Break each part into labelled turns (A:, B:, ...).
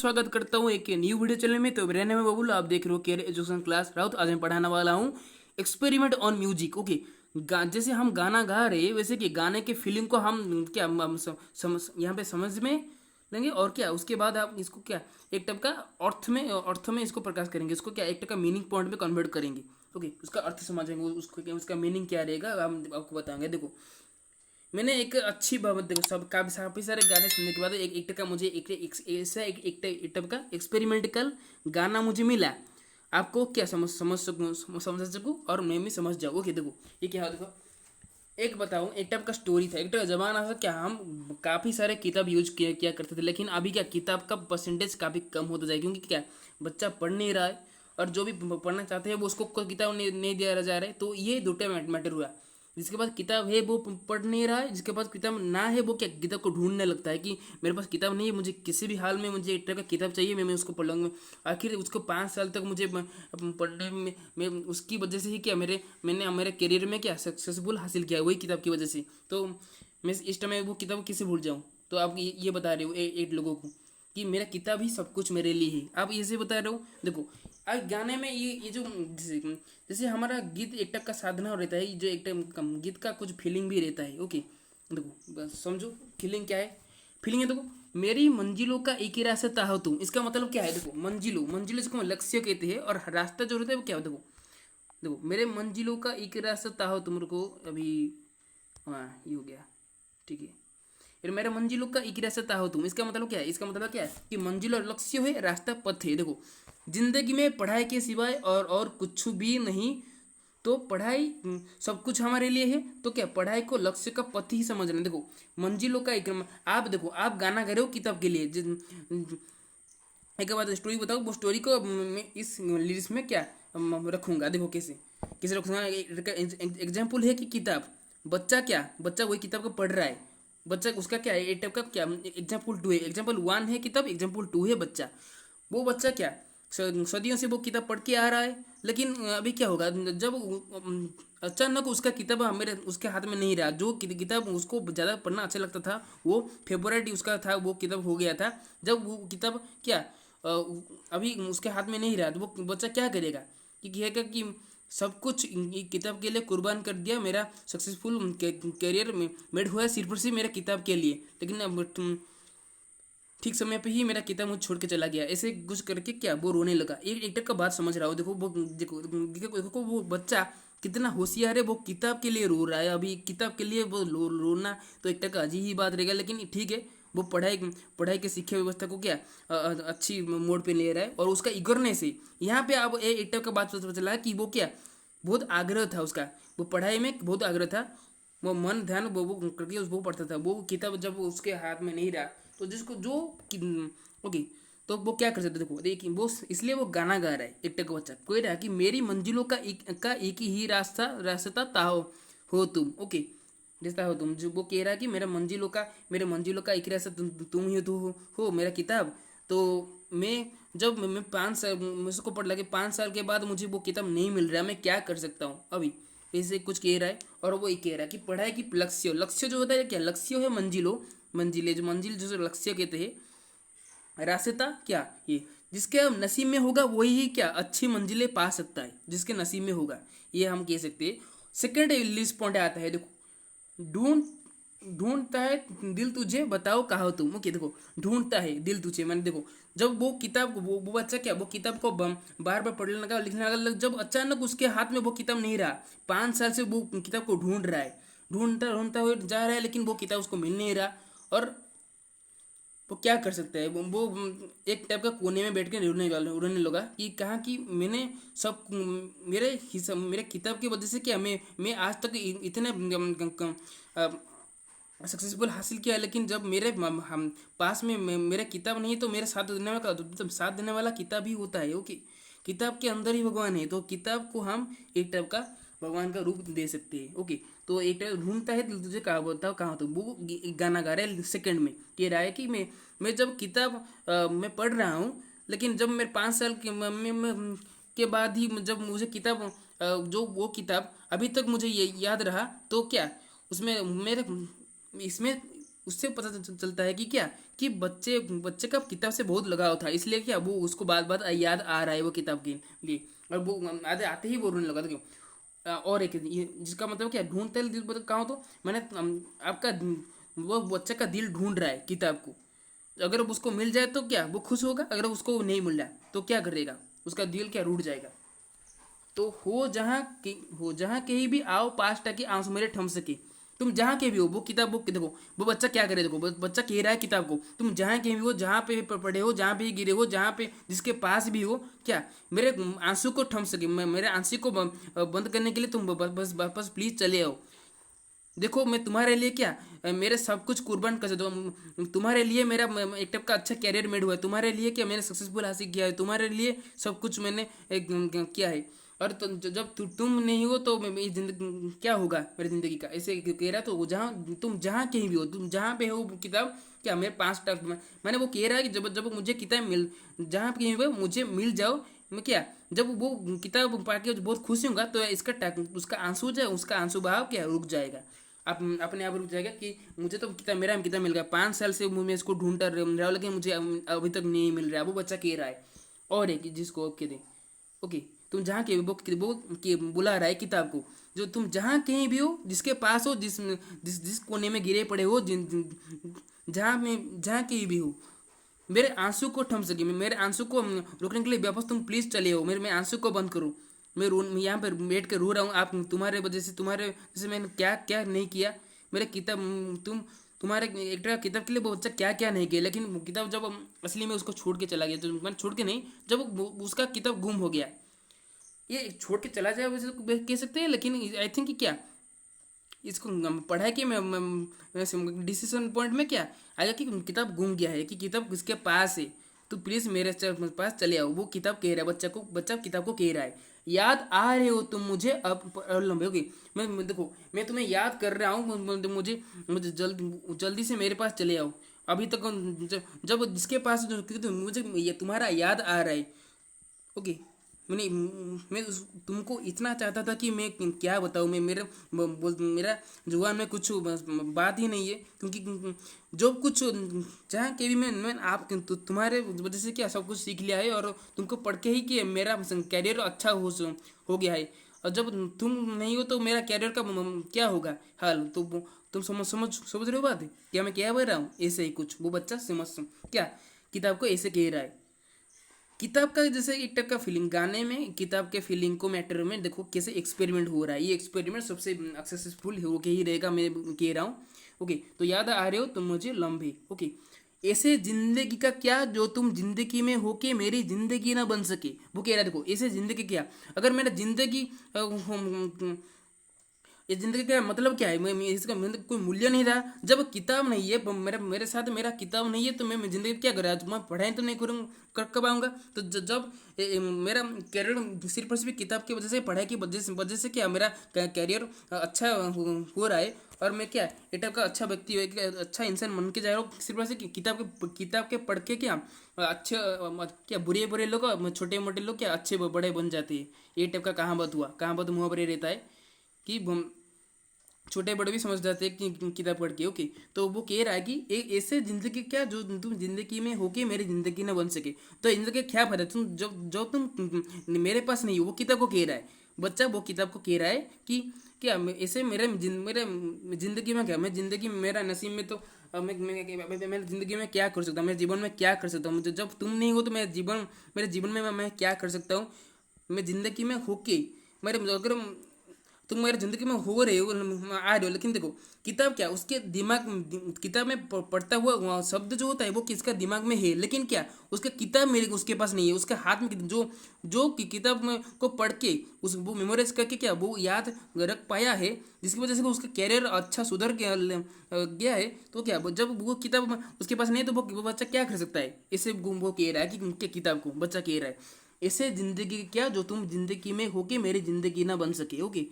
A: स्वागत करता हूँ एक न्यू वीडियो चैनल में। तो मेरा नाम है बबुल, आप देख रहे हो केयर एजुकेशन क्लास राउत। आज मैं पढ़ाने वाला हूँ एक्सपेरिमेंट ऑन म्यूजिक। ओके, जैसे हम गाना गा रहे हैं वैसे कि गाने के फीलिंग को हम क्या यहाँ पे समझ में लेंगे, और क्या उसके बाद आप इसको क्या एक टाइप का अर्थ में इसको प्रकाश करेंगे। इसको क्या एक टाइप का मीनिंग पॉइंट में कन्वर्ट करेंगे। ओके, उसका अर्थ समझेंगे, उसको उसका मीनिंग क्या रहेगा हम आपको बताएंगे। देखो, मैंने एक अच्छी बाबत, देखो सब काफी सारे गाने सुनने के बाद एक टका मुझे ऐसा एक टाइप का एक्सपेरिमेंटल गाना मुझे मिला। आपको क्या समझ सकूँ और मैं भी समझ जाऊँ। ओके, देखो ये क्या है। देखो, एक बताऊँ, एक टाइप का स्टोरी था। एक टाइप का जमाना था क्या, हम काफ़ी सारे किताब यूज किया करते थे, लेकिन अभी क्या किताब का परसेंटेज काफ़ी कम होता जाए, क्योंकि क्या बच्चा पढ़ नहीं रहा है, और जो भी पढ़ना चाहते हैं वो उसको कोई किताब नहीं दिया जा रहा है। तो ये दो टाइम मैटर हुआ। जिसके पास किताब है वो पढ़ नहीं रहा है, जिसके पास किताब ना है वो क्या किताब को ढूंढने लगता है कि मेरे पास किताब नहीं है, मुझे किसी भी हाल में मुझे एक टाइप का किताब चाहिए, मैं उसको पढ़ लूँगा। आखिर उसको 5 साल तक मुझे पढ़ने में मैं उसकी वजह से ही क्या मैंने मेरे करियर में क्या सक्सेसफुल हासिल किया, वही किताब की वजह से। तो मैं इस टाइम वो किताब किसे भूल जाऊँ। तो आप ये बता रहे हो 8 लोगों को कि मेरा किताब ही सब कुछ मेरे लिए है, आप ऐसे बता रहे हो। देखो, आज गाने में ये जो जैसे हमारा गीत एक टाइप का साधना रहता है, जो एक टाइप गीत का कुछ फीलिंग भी रहता है। ओके, देखो बस समझो फीलिंग क्या है। फीलिंग है, देखो, मेरी मंजिलों का एक ही रास्ता हो तुम, इसका मतलब क्या है। देखो, मंजिलों इसको लक्ष्य कहते हैं, और रास्ता जो रहता है वो क्या हो। देखो देखो, मेरे मंजिलों का एक ही रास्ता हो तुमको अभी, हाँ ये हो गया, ठीक है। फिर मेरे मंजिलों का एक रास्ता हो तुम, इसका मतलब क्या है। इसका मतलब क्या है कि मंजिल और लक्ष्य है, रास्ता पथ है। देखो, जिंदगी में पढ़ाई के सिवाय और कुछ भी नहीं, तो पढ़ाई सब कुछ हमारे लिए है। तो क्या पढ़ाई को लक्ष्य का पथ ही समझना। देखो, मंजिलों का एक आप देखो, आप गाना गा रहे हो किताब के लिए। एक बात स्टोरी बताओ, वो स्टोरी को मैं इस लिरिक्स में क्या रखूंगा। देखो कैसे कैसे रखूंगा। एग्जाम्पल है कि किताब, बच्चा वही किताब को पढ़ रहा है। बच्चा उसका क्या है एक टाइप का क्या एग्जाम्पल 2 है। एग्जाम्पल 1 है किताब, एग्जाम्पल 2 है बच्चा। वो बच्चा क्या सदियों से वो किताब पढ़ के आ रहा है, लेकिन अभी क्या होगा जब अचानक उसका किताब मेरे उसके हाथ में नहीं रहा। जो किताब उसको ज़्यादा पढ़ना अच्छा लगता था, वो फेवरेट उसका था, वो किताब हो गया था। जब वो किताब क्या अभी उसके हाथ में नहीं रहा, तो वो बच्चा क्या करेगा कि कहेगा कि सब कुछ किताब के लिए कुर्बान कर दिया, मेरा सक्सेसफुल करियर मेड हुआ है सिर्फ और सिर्फ मेरा किताब के लिए, लेकिन अब ठीक समय पे ही मेरा किताब मुझे छोड़ के चला गया। ऐसे कुछ करके क्या वो रोने लगा। एक एक्टर का बात समझ रहा हो। देखो वो देखो वो बच्चा कितना होशियार है, वो किताब के लिए रो रहा है। अभी किताब के लिए वो रोना तो एक का अजीब ही बात रहेगा, लेकिन ठीक है, वो पढ़ाई के शिक्षा व्यवस्था को क्या अच्छी मोड पे ले रहा है, और उसका इगरनेस है। यहाँ पे अब एक का बात पता चला कि वो क्या बहुत आग्रह था उसका, वो पढ़ाई में बहुत आग्रह था। वो मन ध्यान वो करके वो पढ़ता था। वो किताब जब उसके हाथ में नहीं रहा, तो जिसको जो ओके, तो वो क्या कर सकते। देखो देखिए, वो इसलिए वो गाना गा रहा है। एक टक बच्चा कोई रहा कि मेरी मंजिलों का एक ही रास्ता ताहो हो तुम। ओके, जैसा हो तुम, जो वो कह रहा है कि मेरे मंजिलों का एक ही रास्ता तुम ही तो हो मेरा किताब। तो मैं जब मैं 5 साल मुझको पढ़ लगे, 5 साल के बाद मुझे वो किताब नहीं मिल रहा, मैं क्या कर सकता हूँ अभी। ऐसे कुछ कह रहा है, और वो ये कह रहा है कि पढ़ाई की लक्ष्य जो होता है क्या, लक्ष्य है मंजिल जो लक्ष्य कहते हैं। रास्ता क्या ये जिसके नसीब में होगा वही ही क्या अच्छी मंजिलें पा सकता है, जिसके नसीब में होगा, ये हम कह सकते हैं। सेकंड लिस्ट पॉइंट आता है। देखो, ढूंढता है दिल तुझे, बताओ कहाँ हो तुम। ओके, देखो, ढूंढता है दिल तुझे, मैंने देखो जब वो किताब को वो बच्चा क्या वो किताब को बार बार पढ़ने लगा, लिखने लगा, जब अचानक उसके हाथ में वो किताब नहीं रहा। 5 साल से वो किताब को ढूंढ रहा है, ढूंढता हुए जा रहा है, लेकिन वो किताब उसको मिल नहीं रहा। और वो क्या कर सकता है, वो एक टाइप का कोने में बैठ के रोने लगा कि कहा कि मैंने सब मेरे किताब की वजह से क्या मैं आज तक इतने सक्सेसफुल हासिल किया, लेकिन जब मेरे हम पास में मेरा किताब नहीं, तो मेरे साथ देने वाला किताब ही होता है। ओके, किताब के अंदर ही भगवान है, तो किताब को हम एक टाइप का भगवान का रूप दे सकते हैं। ओके, तो एक टाइप ढूंढता है दिल तुझे कहाँ, बताओ कहाँ, तो वो गाना गा रहा है सेकंड में कह रहा है कि मैं जब किताब मैं पढ़ रहा हूँ, लेकिन जब मेरे 5 साल के बाद ही जब मुझे किताब जो वो किताब अभी तक मुझे ये याद रहा, तो क्या उसमें मेरे इसमें उससे पता चलता है कि क्या, कि बच्चे बच्चे का किताब से बहुत लगाव था, इसलिए क्या वो उसको बात बात याद आ रहा है वो किताब के लिए, और वो आधे आते ही वो रोने लगा था क्यों। और एक ये जिसका मतलब क्या, ढूंढते दिल मतलब कहाँ हो, तो मैंने आपका वो बच्चे का दिल ढूंढ रहा है किताब को, अगर उसको मिल जाए तो क्या वो खुश होगा, अगर उसको नहीं मिल रहा तो क्या करेगा, उसका दिल क्या रूठ जाएगा। तो हो जहाँ कहीं भी आओ, पास टके आंसू मेरे थम सके। तुम जहाँ के भी हो, वो किताब, वो देखो वो बच्चा क्या करे, देखो बच्चा कह रहा है किताब को, तुम जहाँ कहीं भी हो, जहाँ पे पढ़े हो, जहाँ पे गिरे हो, जहाँ पे जिसके पास भी हो, क्या मेरे आंसू को थम सके, मेरे आंसू को बंद करने के लिए तुम बस वापस प्लीज चले आओ। देखो मैं तुम्हारे लिए क्या, मेरे सब कुछ कुर्बान कर दो, तुम्हारे लिए मेरा एक टाइप का अच्छा कैरियर मेड हुआ है, तुम्हारे लिए क्या मैंने सक्सेसफुल हासिल किया है, तुम्हारे लिए सब कुछ मैंने किया है। और तो जब तुम नहीं हो तो मेरी जिंदगी क्या होगा, मेरी जिंदगी का, ऐसे कह रहा है। तो जहाँ तुम जहाँ कहीं भी हो, तुम जहाँ पे हो वो किताब क्या मेरे पास तक मैंने वो कह रहा है कि जब जब मुझे किताब मिल, जहाँ कहीं भी हो मुझे मिल जाओ, मैं क्या जब वो किताब पढ़ के बहुत खुश होऊंगा तो उसका आंसू जो है, उसका आंसू बहाव क्या रुक जाएगा, आप अपने आप रुक जाएगा कि मुझे तो किताब, मेरा किताब मिल गया, 5 साल से मैं इसको ढूंढता रहा हूँ, लेकिन मुझे अभी तक नहीं मिल रहा है, वो बच्चा कह रहा है। और एक जिसको ओके दे, ओके तुम जहाँ के वो के बुला रहा है किताब को, जो तुम जहाँ कहीं भी हो, जिसके पास हो, जिस कोने में गिरे पड़े हो, जहाँ कहीं भी हो, मेरे आंसू को थम सके, मेरे आंसू को रोकने के लिए वापस तुम प्लीज चले हो, मैं आंसू को बंद करो। मैं यहाँ पर बैठ कर रो रहा हूँ, आप तुम्हारे वजह से, तुम्हारे जैसे मैंने क्या क्या नहीं किया, मेरे किताब तुम्हारे एक तरह किताब के लिए वो बच्चा क्या क्या नहीं किया, लेकिन किताब जब असली में उसको छोड़ के चला गया, तो मैंने छोड़ के नहीं, जब उसका किताब गुम हो गया, ये छोड़ के चला जाए वैसे तो कह सकते हैं, लेकिन आई थिंक कि क्या इसको पढ़ाई के डिसीजन पॉइंट में क्या आएगा कि किताब गुम गया है, कि किताब किसके पास है, तो प्लीज मेरे पास चले आओ। वो किताब कह रहा है बच्चा किताब को कह रहा है, याद आ रहे हो तुम मुझे अब लंबे होगी, देखो मैं तुम्हें याद कर रहा हूँ, मुझे मुझे जल्दी से मेरे पास चले आओ। अभी तक जब जिसके पास जो मुझे ये तुम्हारा याद आ रहा है, ओके तुमको इतना चाहता था कि मैं क्या बताऊँ, मैं मेरा जुबान में कुछ बात ही नहीं है, क्योंकि जो कुछ जहाँ के भी मैं आप तुम्हारे वजह से क्या सब कुछ सीख लिया है, और तुमको पढ़ के ही कि मेरा कैरियर अच्छा हो गया है, और जब तुम नहीं हो तो मेरा कैरियर का क्या होगा हाल, तो तुम समझ रहे हो बात क्या मैं क्या बोल रहा हूँ, ऐसे ही कुछ वो बच्चा समझ क्या किताब को ऐसे कह रहा है। किताब का जैसे एक टाइप का फीलिंग, गाने में किताब के फीलिंग को मैटर में देखो कैसे एक्सपेरिमेंट हो रहा है, ये एक्सपेरिमेंट सबसे सक्सेसफुल हो के ही रहेगा, मैं कह रहा हूँ। ओके तो याद आ रहे हो तुम मुझे लंबे, ओके ऐसे जिंदगी का क्या जो तुम जिंदगी में हो के मेरी जिंदगी ना बन सके, वो कह रहा है देखो ऐसे जिंदगी क्या, अगर मेरा जिंदगी ये जिंदगी का मतलब क्या है, इसका मतलब कोई मूल्य नहीं रहा, जब किताब नहीं है मेरे साथ, मेरा किताब नहीं है, तो मैं जिंदगी क्या कर रहा मैं पढ़ाई तो नहीं करूँ कर पाऊंगा। तो जब मेरा कैरियर सिर्फ और सिर्फ किताब की वजह से, पढ़ाई की वजह से क्या मेरा कैरियर अच्छा हो रहा है, और मैं क्या एक टाइप का अच्छा व्यक्ति अच्छा इंसान बन के जा रहा हूँ, सिर्फ और सिर्फ किताब के पढ़ के क्या अच्छे क्या बुरे बुरे लोग, छोटे मोटे लोग क्या अच्छे बड़े बन जाते हैं, ये टाइप का कहावत मुँह पर रहता है कि छोटे बड़े भी समझ जाते हैं कि किताब पढ़ के, ओके तो वो कह रहा है कि एक ऐसे जिंदगी क्या जो तुम जिंदगी में हो के मेरी जिंदगी ना बन सके, तो जिंदगी क्या फायदा तुम जो तुम मेरे पास नहीं हो, वो किताब को कह रहा है बच्चा, वो किताब को कह रहा है कि क्या ऐसे मेरे जिंदगी में क्या, मैं जिंदगी में मेरा नसीब में तो मैं जिंदगी में क्या कर सकता हूँ, मेरे जीवन में क्या कर सकता हूँ, मुझे जब तुम नहीं हो तो मेरे जीवन में मैं क्या कर सकता हूँ, मैं जिंदगी में होके मेरे अगर तुम मेरी जिंदगी में हो रहे हो आ रहे हो, लेकिन देखो किताब क्या उसके दिमाग किताब में पढ़ता हुआ शब्द जो होता है वो किसका दिमाग में है, लेकिन क्या उसका किताब मेरे उसके पास नहीं है, उसके हाथ में जो किताब में को पढ़ के उस वो मेमोराइज करके क्या वो याद रख पाया है, जिसकी वजह से उसका कैरियर अच्छा सुधर गया है। तो क्या जब वो किताब उसके पास नहीं तो वो बच्चा क्या कर सकता है, इसे वो कह रहा है कि उनके किताब को बच्चा कह रहा है ऐसे जिंदगी क्या जो तुम जिंदगी में होके मेरी जिंदगी ना बन सके, ओके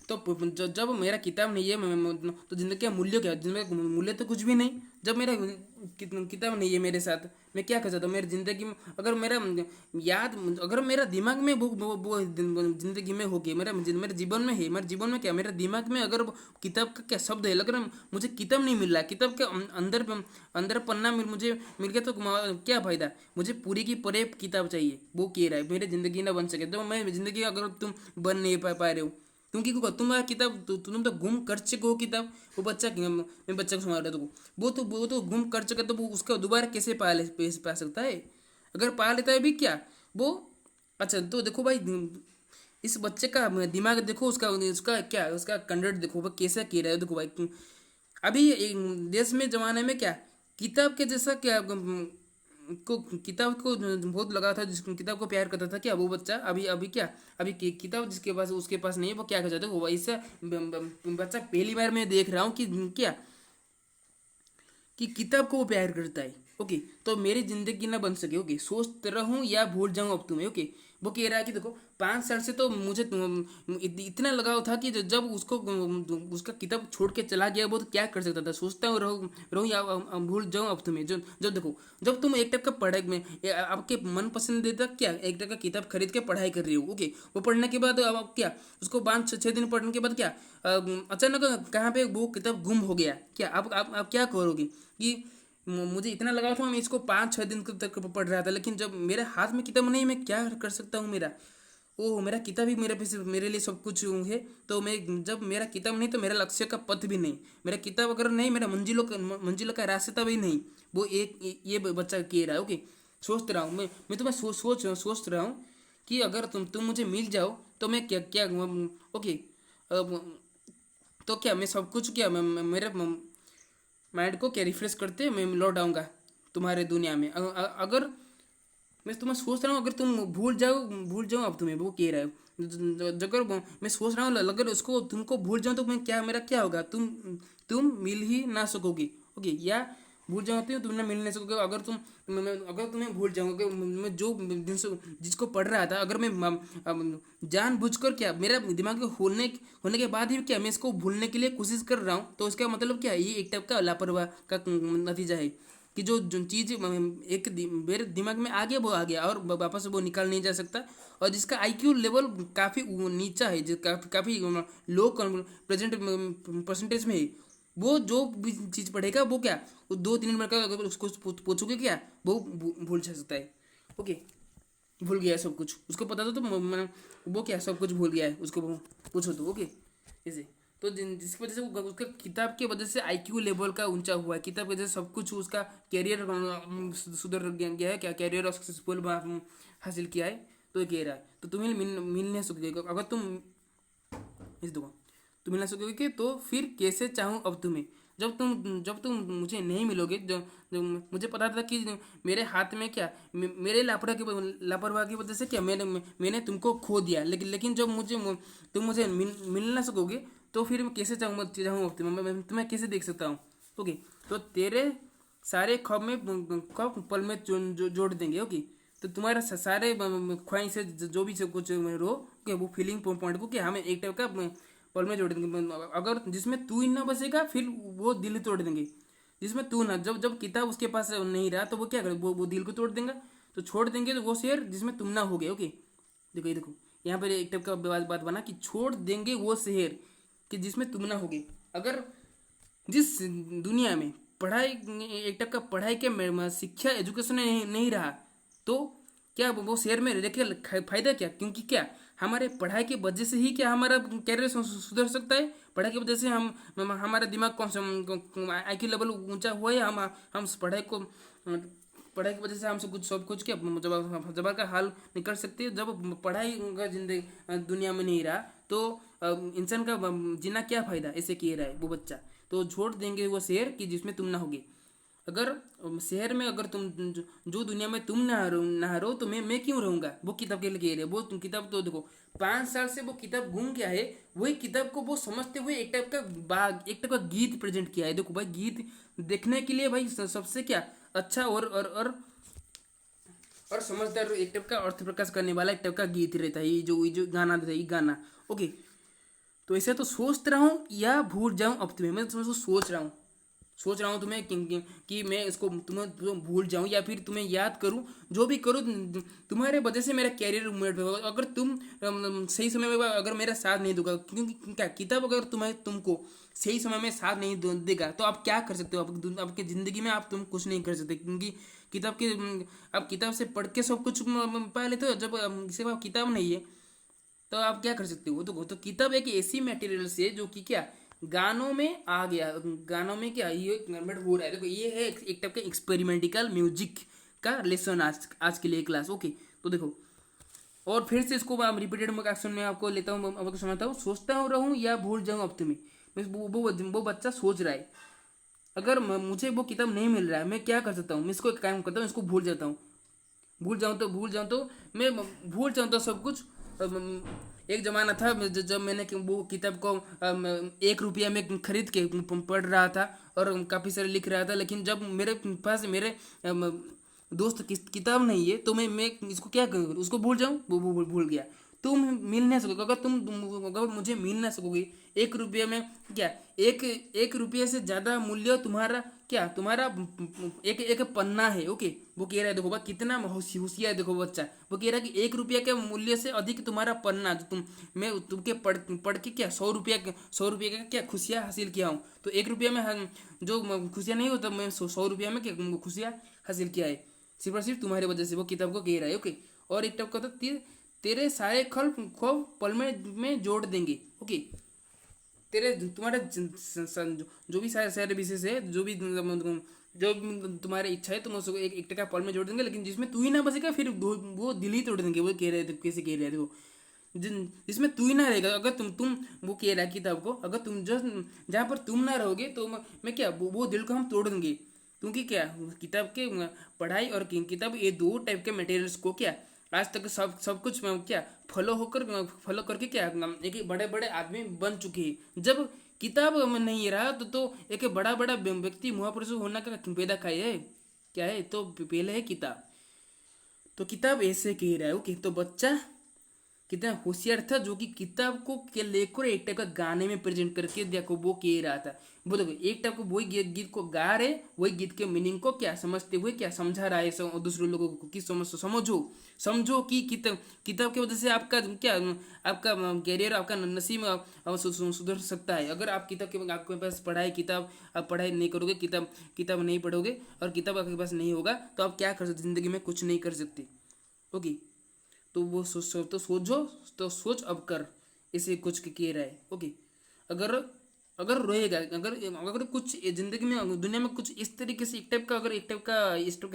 A: तो जब मेरा किताब नहीं है तो जिंदगी का मूल्य क्या है, जिंदगी का मूल्य तो कुछ भी नहीं, जब मेरा किताब नहीं है मेरे साथ, मैं क्या कर सकता हूँ मेरी ज़िंदगी में? अगर मेरा याद, अगर मेरा दिमाग में वो ज़िंदगी में हो गया, मेरे जीवन में है, मेरे जीवन में क्या, मेरे दिमाग में अगर किताब का क्या शब्द है, अगर मुझे किताब नहीं मिल रहा, किताब के अंदर अंदर पन्ना मुझे मिल गया तो क्या फ़ायदा? मुझे पूरी की पूरी किताब चाहिए, वो कह रहा है मेरी ज़िंदगी ना बन सके तो मैं ज़िंदगी अगर तुम बन नहीं पा रहे हो, क्योंकि तुम्हारा किताब तुम तो गुम कर चुके हो किताब। वो बच्चा, मैं बच्चा को सुना रहा था, वो तो गुम कर चुका, तो वो उसका दोबारा कैसे पा सकता है? अगर पा लेता है भी क्या वो? अच्छा तो देखो भाई, इस बच्चे का दिमाग देखो, उसका उसका क्या, उसका कंडक्ट देखो वो कैसा कह रहा है। देखो भाई, अभी देश में जमाने में क्या किताब के जैसा क्या को किताब को बहुत लगा था, जिस किताब को प्यार करता था क्या वो बच्चा, अभी अभी क्या, अभी किताब जिसके पास उसके पास नहीं है, वो क्या कर जाता है, वो ऐसा बच्चा पहली बार मैं देख रहा हूँ कि क्या, कि किताब को वो प्यार करता है। ओके, तो मेरी जिंदगी ना बन सके, ओके, सोचते रहूं या भूल जाऊं अब तुम्हें। ओके, वो कह रहा है कि देखो 5 साल से तो मुझे इतना लगाव था कि जब उसको उसका किताब छोड़ के चला गया, वो तो क्या कर सकता था। सोचता हूँ रहूं रहूं या भूल जाऊं अब तुम्हें। जब जब देखो, जब तुम एक टाइप का पढ़ाई में आपके मन पसंदीदा क्या एक टाइप का किताब खरीद के पढ़ाई कर रही हो, ओके, वो पढ़ने के बाद अब क्या, उसको 5-6 दिन पढ़ने के बाद क्या अचानक कहाँ पे वो किताब गुम हो गया, क्या आप क्या करोगे? कि मुझे इतना लगा था, मैं इसको 5-6 दिन तक पढ़ रहा था, लेकिन जब मेरे हाथ में किताब नहीं, मैं क्या कर सकता हूँ? मेरा किताब ही मेरे पीछे मेरे लिए सब कुछ है। तो मैं, जब मेरा किताब नहीं तो मेरा लक्ष्य का पथ भी नहीं, मेरा किताब अगर नहीं, मेरा मंजिलों का रास्ता भी नहीं। वो ये बच्चा कह रहा है। ओके, सोच रहा हूँ मैं तुम्हें सोच रहा हूँ कि अगर तुम मुझे मिल जाओ तो मैं क्या क्या ओके, तो क्या मैं सब कुछ क्या मेरे माइंड को क्या रिफ्रेश करते मैं लौट आऊँगा तुम्हारे दुनिया में। अगर मैं तुम्हें सोच रहा हूँ, अगर तुम भूल जाओ अब तुम्हें, वो कह रहा है। अगर मैं सोच रहा हूँ, अगर उसको तुमको भूल जाऊँ तो मैं क्या, मेरा क्या होगा? तुम मिल ही ना सकोगे। ओके, या भूल जाओ तो तुम ना मिल नहीं सकोगे। अगर अगर तुम्हें भूल जाऊँगा, मैं जो जिसको पढ़ रहा था, अगर मैं जानबूझकर क्या, मेरा दिमाग में होने के बाद ही क्या मैं इसको भूलने के लिए कोशिश कर रहा हूँ, तो इसका मतलब क्या, ये एक टाइप का लापरवाह का नतीजा है। कि जो चीज़ मेरे दिमाग में आ गया वो आ गया, और वापस वो निकाल नहीं जा सकता। और जिसका आईक्यू लेवल काफ़ी नीचा है, जो काफ़ी लो प्रेजेंट परसेंटेज में है, वो जो भी चीज़ पढ़ेगा वो क्या, वो 2-3 मिनट का अगर उसको पूछोगे क्या, वो भूल जा सकता है। ओके, भूल गया है सब कुछ, उसको पता था तो वो क्या सब कुछ भूल गया है, उसको पूछो तो। ओके, ऐसे तो जिसकी वजह से उसका किताब की वजह से आईक्यू लेवल का ऊंचा हुआ है, किताब की वजह से सब कुछ उसका कैरियर सुधर गया है, क्या कैरियर सक्सेसफुल हासिल किया है। तो ये कह रहा है, तो तुम्हें मिल नहीं सकोगे अगर तुम इस दुआ, तुम मिल ना सकोगे तो फिर कैसे चाहूँ अब तुम्हें? जब तुम मुझे नहीं मिलोगे, जो मुझे पता था कि मेरे हाथ में क्या, मेरे लापरवाह की वजह से क्या मैंने तुमको खो दिया, लेकिन जब तुम मुझे मिल ना सकोगे तो फिर मैं कैसे चाहूँ अब तुम्हें? मैं तुम्हें कैसे देख सकता हूँ? ओके, तो तेरे सारे ख्वाब पल में जोड़ देंगे। ओके, तो तुम्हारा सारे ख्वाहिश से जो भी सब कुछ रो के वो फीलिंग पॉइंट को क्या हमें एक टाइप का पल में जोड़ देंगे। अगर जिसमें तू ही ना बसेगा फिर वो दिल तोड़ देंगे। जिसमें तू ना, जब जब किताब उसके पास नहीं रहा तो वो क्या करे, वो दिल को तोड़ देंगे। तो छोड़ देंगे तो वो शेर जिसमें तुम ना हो गए। ओके, देखो ये देखो, यहाँ पर एक टाइप का बात बना कि छोड़ देंगे वो शहर कि जिसमें तुम ना होगे। अगर जिस दुनिया में पढ़ाई, एक टाइप का पढ़ाई के शिक्षा एजुकेशन नहीं रहा, तो क्या वो शहर में रह के फायदा क्या? क्योंकि क्या हमारे पढ़ाई की वजह से ही क्या हमारा कैरियर सुधर सकता है। पढ़ाई की वजह से हमारा दिमाग कौन सा आईक्यू लेवल ऊंचा हुआ है। हम पढ़ाई की वजह से हम सब कुछ क्या जबर का हाल निकल सकते हैं। जब पढ़ाई का जिंदगी दुनिया में नहीं रहा तो इंसान का जीना क्या फायदा, ऐसे कह रहा है वो बच्चा। तो छोड़ देंगे वो शहर कि जिसमें तुम ना होगे। अगर शहर में अगर तुम जो दुनिया में तुम ना रहो तो मैं क्यों रहूंगा? वो किताब के लिए कह रहे हैं। वो किताब तो देखो 5 साल से वो किताब घूम गया है, वही किताब को वो समझते हुए एक टाइप का एक टाइप का गीत प्रेजेंट किया है। देखो भाई, गीत देखने के लिए भाई सबसे क्या अच्छा और समझदार एक टाइप का अर्थ प्रकाश करने वाला एक टाइप का गीत रहता है, ये जो गाना रहता है, ये गाना। ओके, तो ऐसे तो सोच रहा हूँ या भूल जाऊँ अब तुम्हें, मैं तो सोच रहा हूँ। सोच रहा हूँ तुम्हें कि मैं इसको तुम्हें भूल जाऊं या फिर तुम्हें याद करूं, जो भी करूं तुम्हारे वजह से मेरा कैरियर मूवमेंट होगा। अगर तुम सही समय में अगर मेरा साथ नहीं दोगा, क्योंकि क्या किताब अगर तुमको सही समय में साथ नहीं देगा तो आप क्या कर सकते हो? आपकी ज़िंदगी में आप तुम कुछ नहीं कर सकते, क्योंकि किताब के आप किताब से पढ़ के सब कुछ पा लेते हो। जब सिर्फ आप किताब नहीं है तो आप क्या कर सकते हो? तो किताब एक ऐसी मटेरियल से जो कि क्या गानों में आ गया, गानों में क्या ये कन्वर्ट हो रहा है। देखो ये है एक टाइप का एक्सपेरिमेंटिकल म्यूजिक का लेसन आज के लिए क्लास। ओके, तो देखो और फिर से इसको मैं रिपीटेड में एक्शन में आपको लेता हूँ, आपको सुनाता हूँ। सोचता हूँ रहूँ या भूल जाऊँ अब तुम्हें, वो बच्चा सोच रहा है। अगर मुझे वो किताब नहीं मिल रहा है मैं क्या कर सकता हूँ? मैं इसको एक काम करता हूँ, इसको भूल जाता हूँ। भूल जाऊँ तो मैं भूल जाऊँ तो सब कुछ। एक ज़माना था जब मैंने वो किताब को 1 रुपया में खरीद के पढ़ रहा था और काफ़ी सारे लिख रहा था, लेकिन जब मेरे पास मेरे दोस्त किताब नहीं है तो मैं इसको क्या करूँ? उसको भूल जाऊँ? वो भूल गया। तुम मिल नहीं सकोगे। अगर मुझे मिल ना सकोगे 1 रुपये में, क्या एक 1 रुपये से ज़्यादा मूल्य तुम्हारा क्या तुम्हारा एक एक पन्ना है। ओके, वो कह रहा है, देखो बा कितना होशियार है। देखो बच्चा वो कह रहा है कि 1 रुपये के मूल्य से अधिक तुम्हारा पन्ना जो मैं तुमके पढ़ के क्या 100 रुपये का क्या खुशियाँ हासिल किया हूँ। तो 1 रुपये में जो खुशियाँ नहीं होता, मैं 100 रुपये में क्या खुशियाँ हासिल किया है, सिर्फ और सिर्फ तुम्हारी वजह से। वो किताब को कह रहा है। ओके, और एक टॉप का था तेरे सारे खौफ पल में जोड़ देंगे। ओके, तेरे तुम्हारे जो भी सारे विशेष है, जो भी तुम्हारी इच्छा है, तुम उसको एक टका पल में जोड़ देंगे, लेकिन जिसमें तू ही ना बचेगा फिर वो दिल ही तोड़ देंगे। वो कह रहे थे, कैसे कह रहे थे वो, जिसमें तू ही ना रहेगा। अगर तुम वो कह रहा है किताब को, अगर तुम जो जहाँ पर तुम ना रहोगे तो मैं क्या वो दिल को हम तोड़ देंगे। क्योंकि क्या किताब के पढ़ाई और किताब ये दो टाइप के मटेरियल्स को क्या आज तक सब कुछ क्या फॉलो करके क्या एक बड़े बड़े आदमी बन चुके हैं। जब किताब में नहीं रहा तो एक बड़ा बड़ा व्यक्ति महापुरुष होना का पैदा का है क्या है? तो पहले है किताब। तो किताब ऐसे कह रहा है। ओके, तो बच्चा कितना होशियार था जो कि किताब को के लेकर एक टाइप का गाने में प्रेजेंट करके देखो वो कह रहा था। वो देखो एक टाइप को वही गीत को गा रहे, वही गीत के मीनिंग को क्या समझते हुए क्या समझा रहा है दूसरे लोगों को कि समझो कि किताब की वजह से आपका क्या आपका कैरियर, आपका नसीब सुधर सकता है। अगर आप आपके पास पढ़ाई किताब आप पढ़ाई नहीं करोगे, किताब नहीं पढ़ोगे और किताब आपके पास नहीं होगा तो आप क्या कर सकते? जिंदगी में कुछ नहीं कर सकते। ओके, तो वो सोच अब कर, इसे कुछ कह रहा है। ओके, अगर अगर रोएगा, अगर कुछ जिंदगी में दुनिया में कुछ इस तरीके से एक टाइप का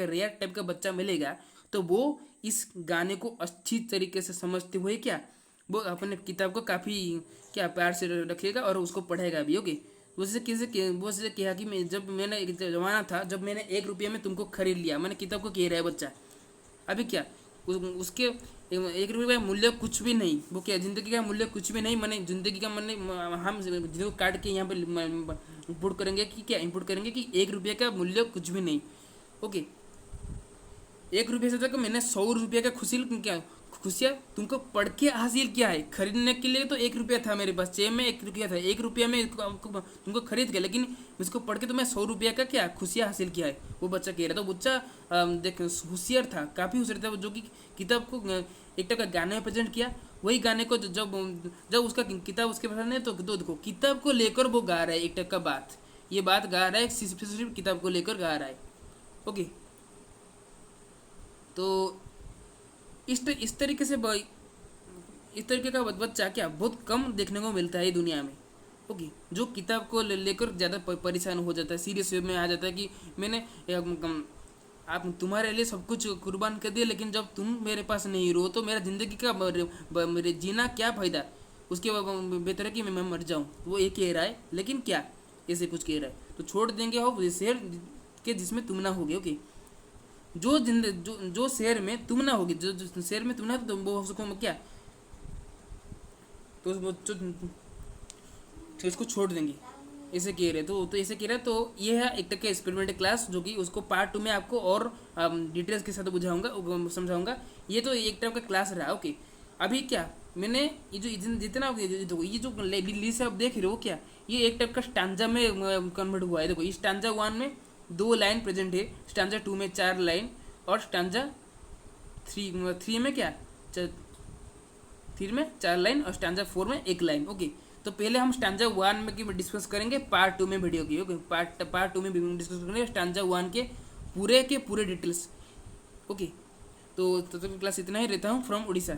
A: रेयर टाइप का बच्चा मिलेगा तो वो इस गाने को अच्छी तरीके से समझते हुए क्या वो अपने किताब को काफ़ी क्या प्यार से रखेगा और उसको पढ़ेगा भी। ओके, वो से कहा कि मैंने एक जमाना था जब मैंने 1 रुपये में तुमको खरीद लिया। मैंने किताब को कह रहा है बच्चा। अभी क्या उसके 1 रुपये का मूल्य कुछ भी नहीं। वो क्या जिंदगी का मूल्य कुछ भी नहीं। मैंने जिंदगी का मैंने हम जिंदगी को काट के यहाँ पे इनपुट करेंगे कि क्या इनपुट करेंगे कि 1 रुपये का मूल्य कुछ भी नहीं। ओके, 1 रुपये से तक मैंने 100 रुपये का खुशियाँ तुमको पढ़ के हासिल किया है। खरीदने के लिए तो 1 रुपया था मेरे पास, जेब में 1 रुपया था। 1 रुपया में तुमको खरीद गया, लेकिन इसको पढ़ के तो मैं 100 रुपया का क्या खुशियाँ हासिल किया है। वो बच्चा कह रहा था। बच्चा देख होशियार था, काफ़ी होशियार था, जो कि किताब को एक टाइप का गाने में प्रेजेंट किया। वही गाने को जब उसका किताब उसके पास नहीं तो देखो किताब को लेकर वो गा रहा है एक टाइप का बात। ये बात गा रहा है सिर्फ किताब को लेकर गा रहा है। ओके, तो इस तरीके से इस तरीके का बच्चा क्या बहुत कम देखने को मिलता है दुनिया में। ओके, जो किताब को लेकर ज़्यादा परेशान हो जाता है, सीरियस वे में आ जाता है कि मैंने आप तुम्हारे लिए सब कुछ कुर्बान कर दिया, लेकिन जब तुम मेरे पास नहीं रहो तो मेरा ज़िंदगी का मेरे जीना क्या फ़ायदा? उसके बेहतर है कि मैं मर जाऊँ। वो ये कह रहा है, लेकिन क्या ऐसे कुछ कह रहा है। तो छोड़ देंगे हो शहर के जिसमें तुम ना होगे। ओके, जो शहर में तुम ना होगी, जो शहर में तुम ना तो वो उसको क्या तो इसको छोड़ देंगे, ऐसे कह रहे। तो ऐसे कह रहे। तो ये है एक टक का एक्सपेरिमेंट क्लास, जो कि उसको पार्ट 2 में आपको और डिटेल्स के साथ बुझाऊंगा समझाऊंगा। ये तो एक टाइप का क्लास रहा। ओके, अभी क्या मैंने ये जो जितना देखो ये जो लिस्ट आप देख रहे हो क्या, ये एक टाइप का स्टैंजा में कन्वर्ट हुआ है। देखो इस स्टैंजा 1 में 2 लाइन प्रेजेंट है, स्टैंजा 2 में 4 लाइन, और स्टैंजा 3 में क्या 3 में 4 लाइन, और स्टैंजा 4 में 1 लाइन। ओके, तो पहले हम स्टैंजा 1 में की डिस्कस करेंगे पार्ट 2 में वीडियो की। ओके, पार्ट 2 में डिस्कस करेंगे स्टैंजा 1 के पूरे डिटेल्स। ओके, तो क्लास इतना ही रहता हूँ फ्रॉम उड़ीसा।